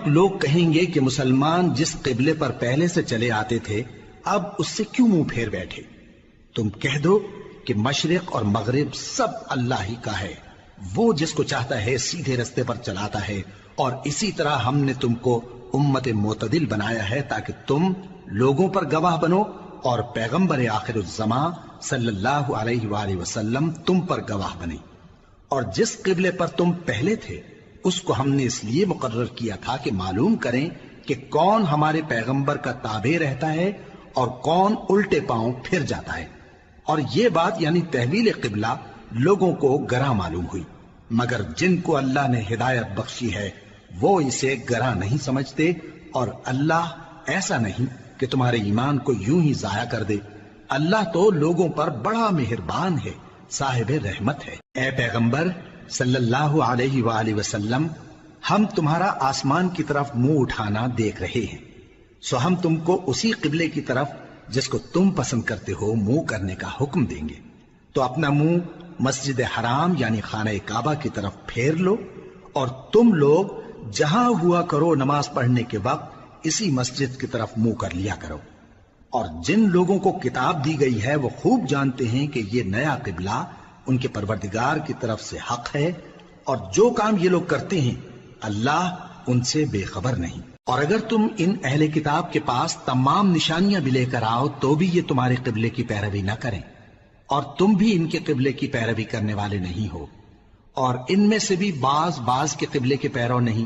وقت لوگ کہیں گے کہ مسلمان جس قبلے پر پہلے سے چلے آتے تھے اب اس سے کیوں منہ پھیر بیٹھے؟ تم کہہ دو کہ مشرق اور مغرب سب اللہ ہی کا ہے، وہ جس کو چاہتا ہے سیدھے رستے پر چلاتا ہے، اور اسی طرح ہم نے تم کو امت معتدل بنایا ہے تاکہ تم لوگوں پر گواہ بنو اور پیغمبر آخر الزمان صلی اللہ علیہ وآلہ وسلم تم پر گواہ بنے۔ اور جس قبلے پر تم پہلے تھے اس کو ہم نے اس لیے مقرر کیا تھا کہ معلوم کریں کہ کون ہمارے پیغمبر کا تابع رہتا ہے اور کون الٹے پاؤں پھر جاتا ہے۔ اور یہ بات یعنی تحویل قبلہ لوگوں کو گراں معلوم ہوئی، مگر جن کو اللہ نے ہدایت بخشی ہے وہ اسے گراں نہیں سمجھتے، اور اللہ ایسا نہیں کہ تمہارے ایمان کو یوں ہی ضائع کر دے۔ اللہ تو لوگوں پر بڑا مہربان ہے، صاحب رحمت ہے۔ اے پیغمبر صلی اللہ علیہ وآلہ وسلم، ہم تمہارا آسمان کی طرف منہ اٹھانا دیکھ رہے ہیں، سو ہم تم کو اسی قبلے کی طرف جس کو تم پسند کرتے ہو منہ کرنے کا حکم دیں گے۔ تو اپنا منہ مسجد حرام یعنی خانہ کعبہ کی طرف پھیر لو، اور تم لوگ جہاں ہوا کرو نماز پڑھنے کے وقت اسی مسجد کی طرف منہ کر لیا کرو۔ اور جن لوگوں کو کتاب دی گئی ہے وہ خوب جانتے ہیں کہ یہ نیا قبلہ ان کے پروردگار کی طرف سے حق ہے، اور جو کام یہ لوگ کرتے ہیں اللہ ان سے بے خبر نہیں۔ اور اگر تم ان اہل کتاب کے پاس تمام نشانیاں بھی لے کر آؤ تو بھی یہ تمہارے قبلے کی پیروی نہ کریں، اور تم بھی ان کے قبلے کی پیروی کرنے والے نہیں ہو، اور ان میں سے بھی بعض کے قبلے کے پیرو نہیں۔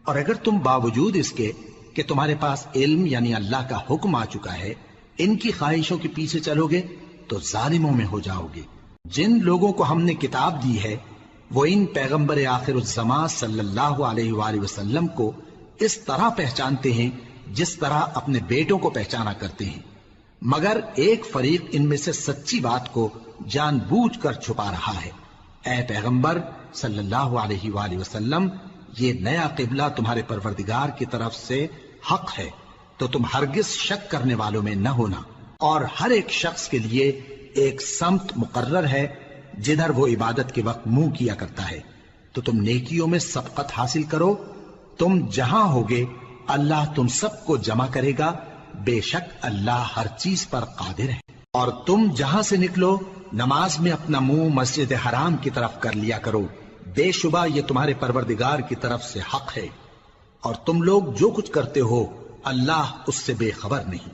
اور اگر تم باوجود اس کے کہ تمہارے پاس علم یعنی اللہ کا حکم آ چکا ہے ان کی خواہشوں کے پیچھے چلو گے تو ظالموں میں ہو جاؤ گے۔ جن لوگوں کو ہم نے کتاب دی ہے وہ ان پیغمبر آخر الزمان صلی اللہ علیہ وآلہ وسلم کو اس طرح پہچانتے ہیں جس طرح اپنے بیٹوں کو پہچانا کرتے ہیں، مگر ایک فریق ان میں سے سچی بات کو جان بوجھ کر چھپا رہا ہے۔ اے پیغمبر صلی اللہ علیہ وآلہ وسلم، یہ نیا قبلہ تمہارے پروردگار کی طرف سے حق ہے، تو تم ہرگز شک کرنے والوں میں نہ ہونا، اور ہر ایک شخص کے لیے ایک سمت مقرر ہے جدھر وہ عبادت کے وقت منہ کیا کرتا ہے، تو تم نیکیوں میں سبقت حاصل کرو۔ تم جہاں ہوگے اللہ تم سب کو جمع کرے گا، بے شک اللہ ہر چیز پر قادر ہے۔ اور تم جہاں سے نکلو نماز میں اپنا منہ مسجد حرام کی طرف کر لیا کرو، بے شبہ یہ تمہارے پروردگار کی طرف سے حق ہے، اور تم لوگ جو کچھ کرتے ہو اللہ اس سے بے خبر نہیں۔